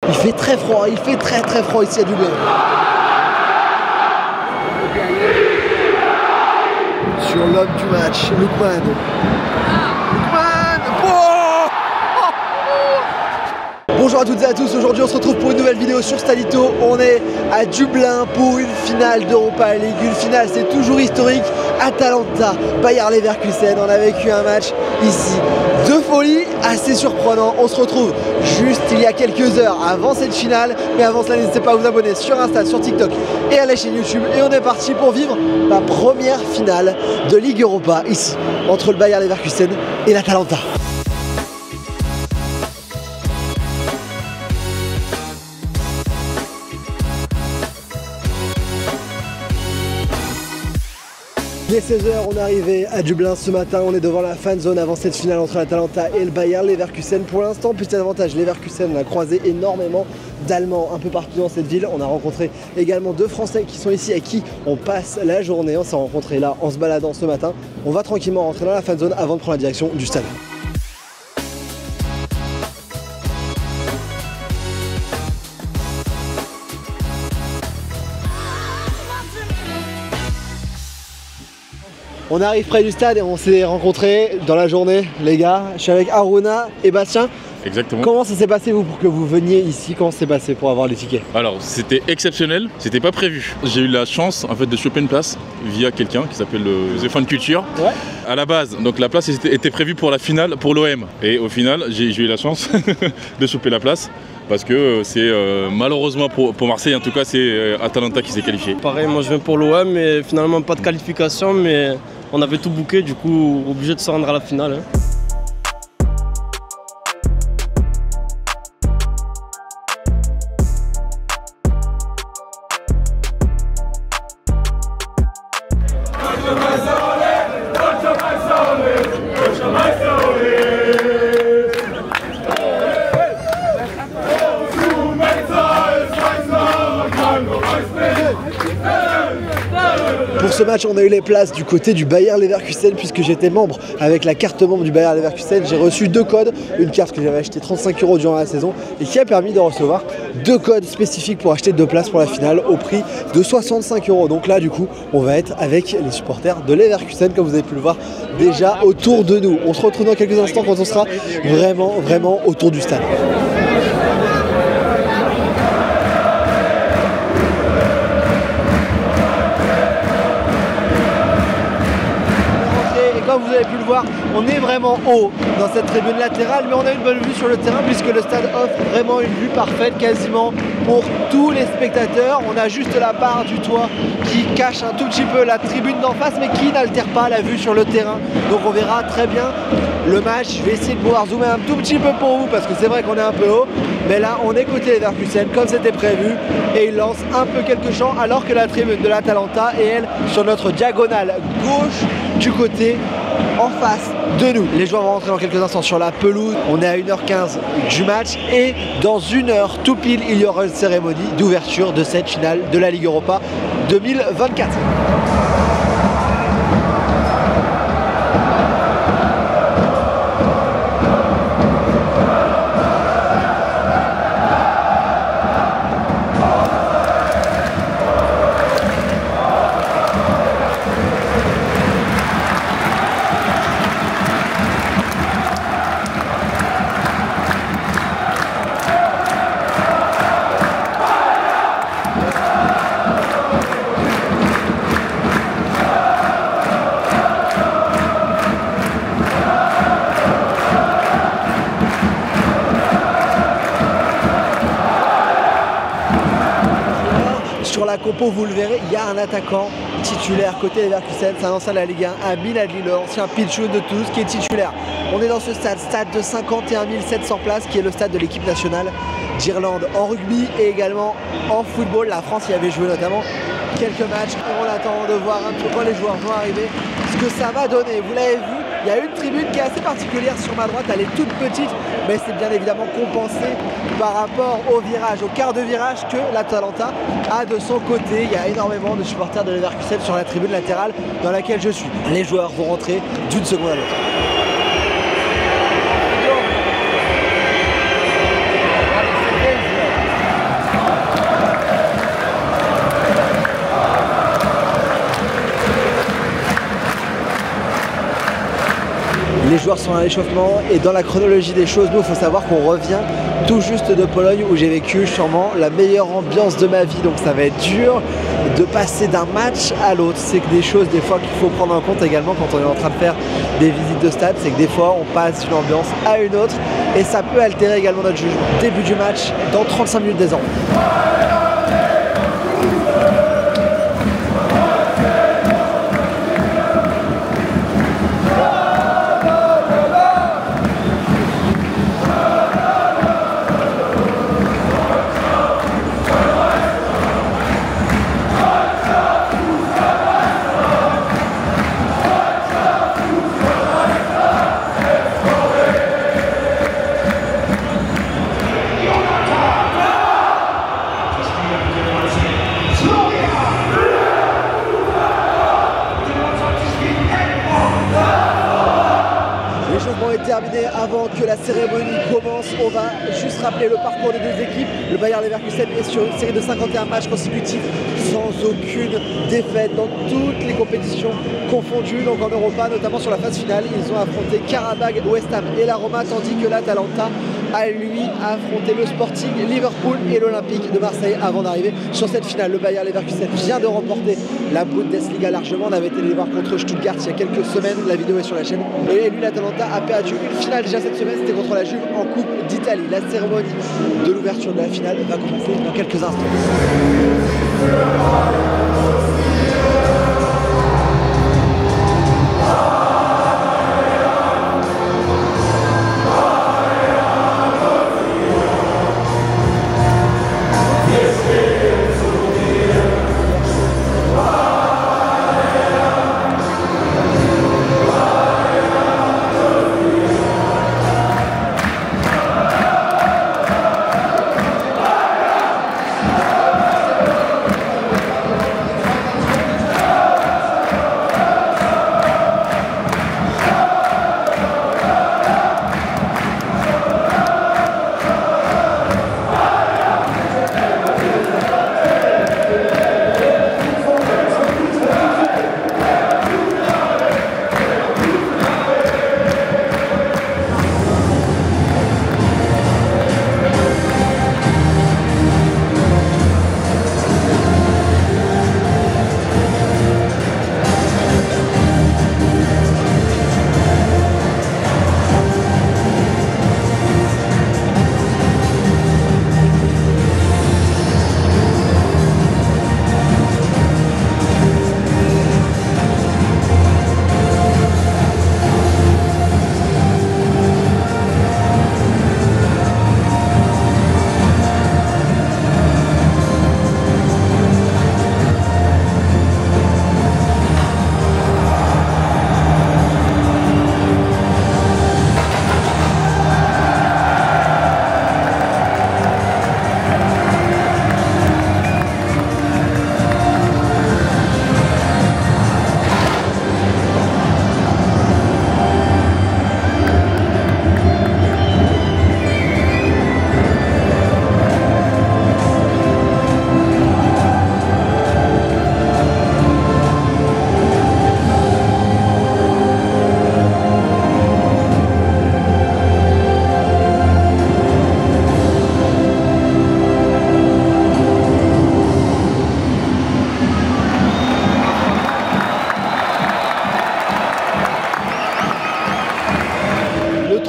Il fait très froid, il fait très froid ici à Dublin. Sur l'homme du match, Lookman. Bonjour à toutes et à tous, aujourd'hui on se retrouve pour une nouvelle vidéo sur Stadito. On est à Dublin pour une finale d'Europa League. Une finale, c'est toujours historique. Atalanta, Bayer Leverkusen. On a vécu un match ici de folie, assez surprenant. On se retrouve juste il y a quelques heures avant cette finale. Mais avant cela, n'hésitez pas à vous abonner sur Insta, sur TikTok et à la chaîne YouTube. Et on est parti pour vivre la première finale de Ligue Europa ici, entre le Bayer Leverkusen et l'Atalanta. Il est 16 h, on est arrivé à Dublin ce matin, on est devant la fan zone avant cette finale entre l'Atalanta et le Bayer Leverkusen. Pour l'instant, petit avantage, Leverkusen, on a croisé énormément d'Allemands un peu partout dans cette ville. On a rencontré également deux Français qui sont ici et qui on passe la journée. On s'est rencontrés là en se baladant ce matin. On va tranquillement rentrer dans la fan zone avant de prendre la direction du stade. On arrive près du stade et on s'est rencontrés dans la journée, les gars. Je suis avec Aruna et Bastien. Exactement. Comment ça s'est passé vous pour que vous veniez ici? Comment ça s'est passé pour avoir les tickets? Alors c'était exceptionnel, c'était pas prévu. J'ai eu la chance en fait de choper une place via quelqu'un qui s'appelle Stéphane Culture. Ouais. À la base, donc la place était prévue pour la finale pour l'OM. Et au final, j'ai eu la chance de choper la place. Parce que c'est malheureusement pour Marseille, en tout cas, c'est Atalanta qui s'est qualifié. Pareil, moi je viens pour l'OM, mais finalement pas de qualification, mais on avait tout booké, du coup obligé de se rendre à la finale. Hein. Pour ce match, on a eu les places du côté du Bayer Leverkusen puisque j'étais membre avec la carte membre du Bayer Leverkusen. J'ai reçu deux codes, une carte que j'avais achetée 35 € durant la saison et qui a permis de recevoir deux codes spécifiques pour acheter deux places pour la finale au prix de 65 €. Donc là, du coup, on va être avec les supporters de Leverkusen comme vous avez pu le voir déjà autour de nous. On se retrouve dans quelques instants quand on sera vraiment autour du stade. Comme vous avez pu le voir, on est vraiment haut dans cette tribune latérale, mais on a une bonne vue sur le terrain puisque le stade offre vraiment une vue parfaite quasiment pour tous les spectateurs. On a juste la barre du toit qui cache un tout petit peu la tribune d'en face, mais qui n'altère pas la vue sur le terrain. Donc on verra très bien le match. Je vais essayer de pouvoir zoomer un tout petit peu pour vous parce que c'est vrai qu'on est un peu haut, mais là on est côté Leverkusen comme c'était prévu et il lance un peu quelques champs alors que la tribune de l'Atalanta est elle sur notre diagonale gauche du côté en face de nous. Les joueurs vont rentrer dans quelques instants sur la pelouse. On est à 1h15 du match et dans 1 heure tout pile il y aura une cérémonie d'ouverture de cette finale de la Ligue Europa 2024. Sur la compo, vous le verrez, il y a un attaquant titulaire côté Leverkusen, c'est un ancien de la Ligue 1, Amin Adli, l'ancien pitchoun de Toulouse qui est titulaire. On est dans ce stade de 51 700 places qui est le stade de l'équipe nationale d'Irlande en rugby et également en football. La France y avait joué notamment quelques matchs. On attend de voir un peu quand les joueurs vont arriver ce que ça va donner. Vous l'avez vu, il y a une tribune qui est assez particulière sur ma droite, elle est toute petite, mais c'est bien évidemment compensé par rapport au virage, au quart de virage que l'Atalanta a de son côté. Il y a énormément de supporters de Leverkusen sur la tribune latérale dans laquelle je suis. Les joueurs vont rentrer d'une seconde à l'autre. Les joueurs sont à l'échauffement et dans la chronologie des choses, nous il faut savoir qu'on revient tout juste de Pologne où j'ai vécu sûrement la meilleure ambiance de ma vie. Donc ça va être dur de passer d'un match à l'autre. C'est que des choses des fois qu'il faut prendre en compte également quand on est en train de faire des visites de stade, c'est que des fois on passe d'une ambiance à une autre et ça peut altérer également notre jugement. Début du match dans 35 minutes désormais. Terminé avant que la cérémonie commence. On va juste rappeler le parcours des deux équipes. Le Bayer Leverkusen est sur une série de 51 matchs consécutifs sans aucune défaite dans toutes les compétitions confondues. Donc en Europa, notamment sur la phase finale, ils ont affronté Karabag, West Ham et la Roma, tandis que l'Atalanta a lui affronté le Sporting, Liverpool et l'Olympique de Marseille avant d'arriver sur cette finale. Le Bayer Leverkusen vient de remporter la Bundesliga largement. On avait été les voir contre Stuttgart il y a quelques semaines. La vidéo est sur la chaîne. Et lui, l'Atalanta a perdu une finale déjà cette semaine. C'était contre la Juve en Coupe d'Italie. La cérémonie de l'ouverture de la finale va commencer dans quelques instants.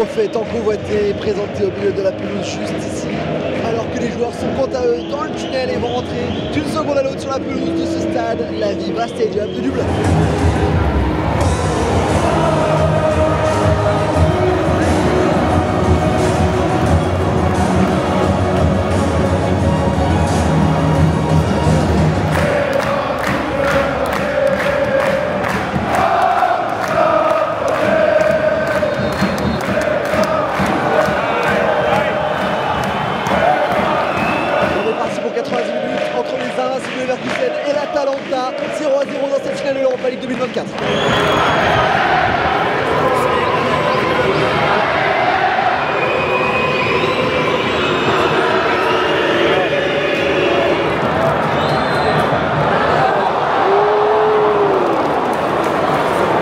trophée tant convoité est présenté au milieu de la pelouse juste ici. Alors que les joueurs sont quant à eux dans le tunnel et vont rentrer d'une seconde à l'autre sur la pelouse de ce stade, la Viva Stadium de Dublin. Et l'Atalanta 0-0 dans cette finale de l'Europa League 2024.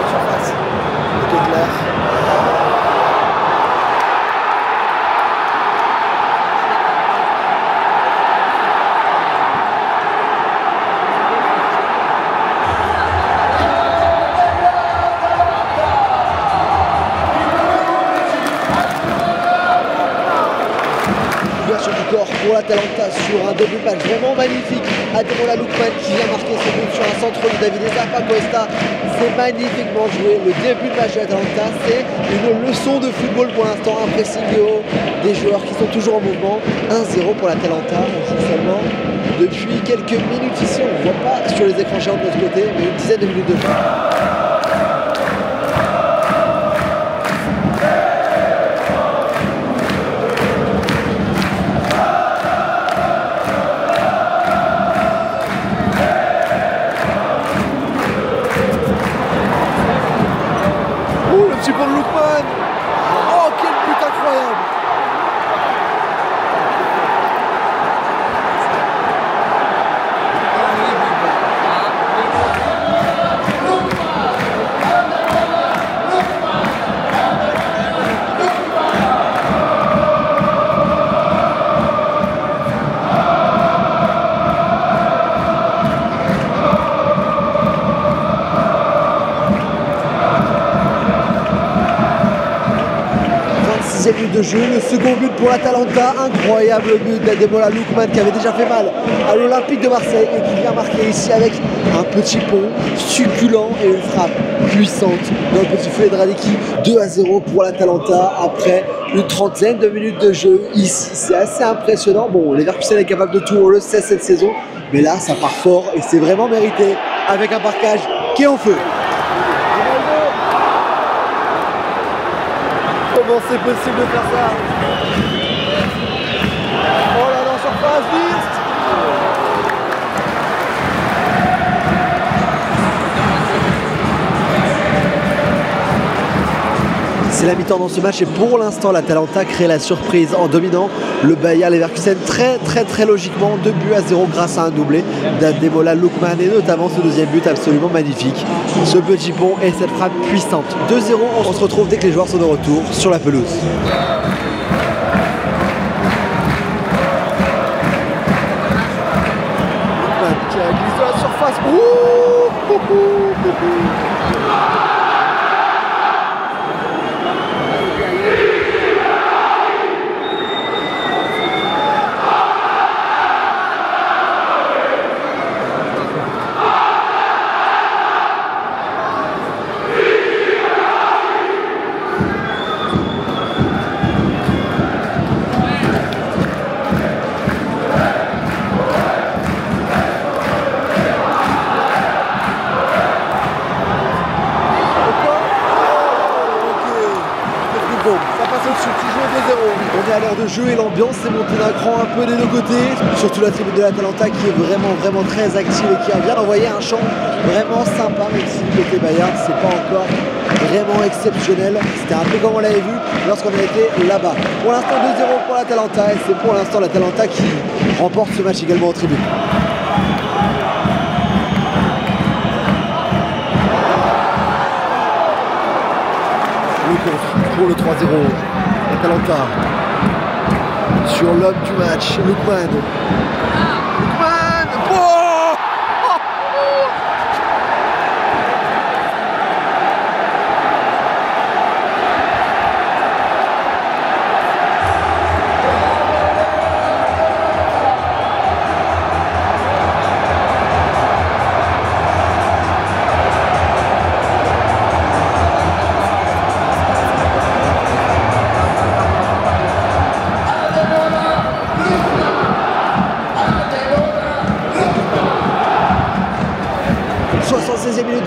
Surface, plutôt clair. pour l'Atalanta sur un début de match vraiment magnifique. Ademola Lookman qui vient marquer ce but sur un centre de Davide Zappacosta. C'est magnifiquement joué. Le début de match de l'Atalanta, c'est une leçon de football pour l'instant. Un pressing haut, des joueurs qui sont toujours en mouvement. 1-0 pour l'Atalanta. On joue seulement depuis quelques minutes ici. On ne voit pas sur les écrans géants de notre côté, mais une dizaine de minutes de jeu. Petit pour Lookman. Oh, quel but incroyable. Minute de jeu, le second but pour l'Atalanta, incroyable but d'Ademola Lookman qui avait déjà fait mal à l'Olympique de Marseille et qui vient marquer ici avec un petit pont succulent et une frappe puissante dans le petit filet de Radicki. 2-0 pour l'Atalanta après une trentaine de minutes de jeu ici, c'est assez impressionnant. Bon, Leverkusen est capable de tout, on le sait cette saison, mais là ça part fort et c'est vraiment mérité avec un marquage qui est en feu. Comment c'est possible de faire ça? Oh là là, surface, vite! C'est la mi-temps dans ce match et pour l'instant l'Atalanta crée la surprise en dominant le Bayer Leverkusen très logiquement 2-0 grâce à un doublé d'Ademola Lookman et notamment ce deuxième but absolument magnifique. Ce petit pont et cette frappe puissante. 2-0, on se retrouve dès que les joueurs sont de retour sur la pelouse. Lookman qui a glissé dans la surface. On est à l'heure de jeu et l'ambiance s'est montée d'un cran un peu des deux côtés, surtout la tribune de l'Atalanta qui est vraiment très active et qui a bien envoyé un chant vraiment sympa, même si côté Bayern c'est pas encore vraiment exceptionnel. C'était un peu comme on l'avait vu lorsqu'on a été là-bas. Pour l'instant 2-0 pour l'Atalanta et c'est pour l'instant l'Atalanta qui remporte ce match également en tribune. Pour le 3-0, l'Atalanta sur l'homme du match, Lookman. Lookman, oh,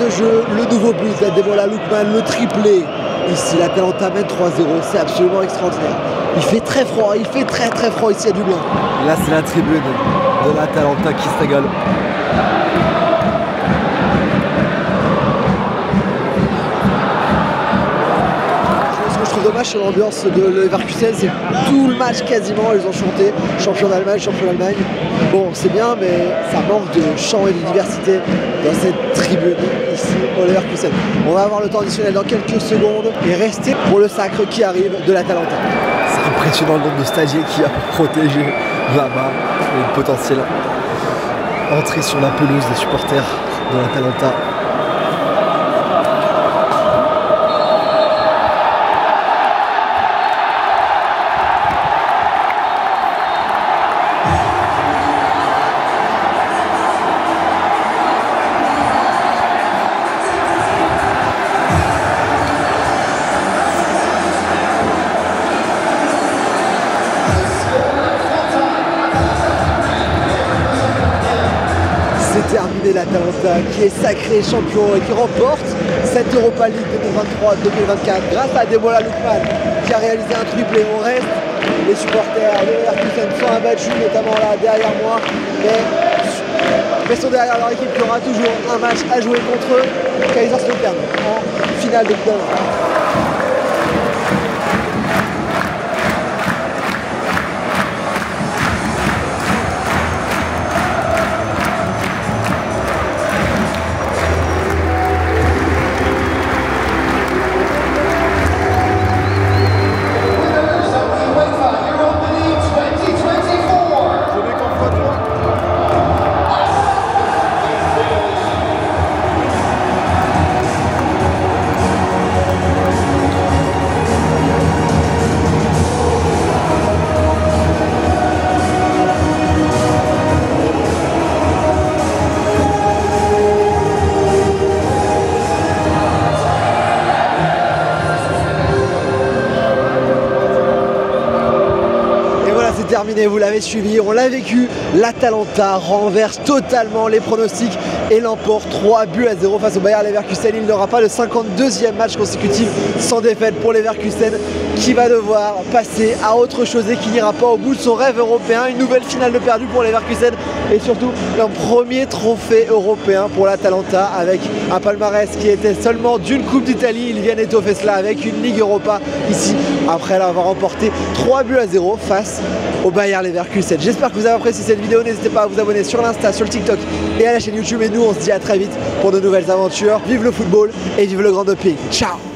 de jeu, le nouveau but d'Ademola Lookman, le triplé. Ici, l'Atalanta mène 3-0, c'est absolument extraordinaire. Il fait très froid, il fait très froid ici à Dublin. Et là, c'est la tribune de l'Atalanta qui se régale. Ce que je trouve dommage sur l'ambiance de Leverkusen, c'est tout le match quasiment, ils ont chanté champion d'Allemagne. Bon, c'est bien, mais ça manque de chant et de diversité dans cette tribune ici au Leverkusen. On va avoir le temps additionnel dans quelques secondes et rester pour le sacre qui arrive de l'Atalanta. C'est impressionnant le nombre de stagiaires qui a protégé là-bas une potentielle entrée sur la pelouse des supporters de l'Atalanta. terminé l'Atalanta qui est sacré champion et qui remporte cette Europa League 2023-2024 grâce à Ademola Lookman qui a réalisé un triplé. On reste les supporters de Leverkusen sont abattus, notamment là derrière moi, mais sont derrière leur équipe qui aura toujours un match à jouer contre Kaiserslautern en finale de Coupe d'Europe. Terminé, vous l'avez suivi, on l'a vécu, l'Atalanta renverse totalement les pronostics et l'emporte 3-0 face au Bayer Leverkusen. Il n'aura pas le 52e match consécutif sans défaite pour Leverkusen qui va devoir passer à autre chose et qui n'ira pas au bout de son rêve européen. Une nouvelle finale de perdu pour Leverkusen et surtout un premier trophée européen pour l'Atalanta avec un palmarès qui était seulement d'une Coupe d'Italie. Ils viennent étoffer cela avec une Ligue Europa ici après l'avoir remporté 3-0 face au Bayer Leverkusen. J'espère que vous avez apprécié cette vidéo. N'hésitez pas à vous abonner sur l'Insta, sur le TikTok et à la chaîne YouTube. Et nous, on se dit à très vite pour de nouvelles aventures. Vive le football et vive le grand doping. Ciao!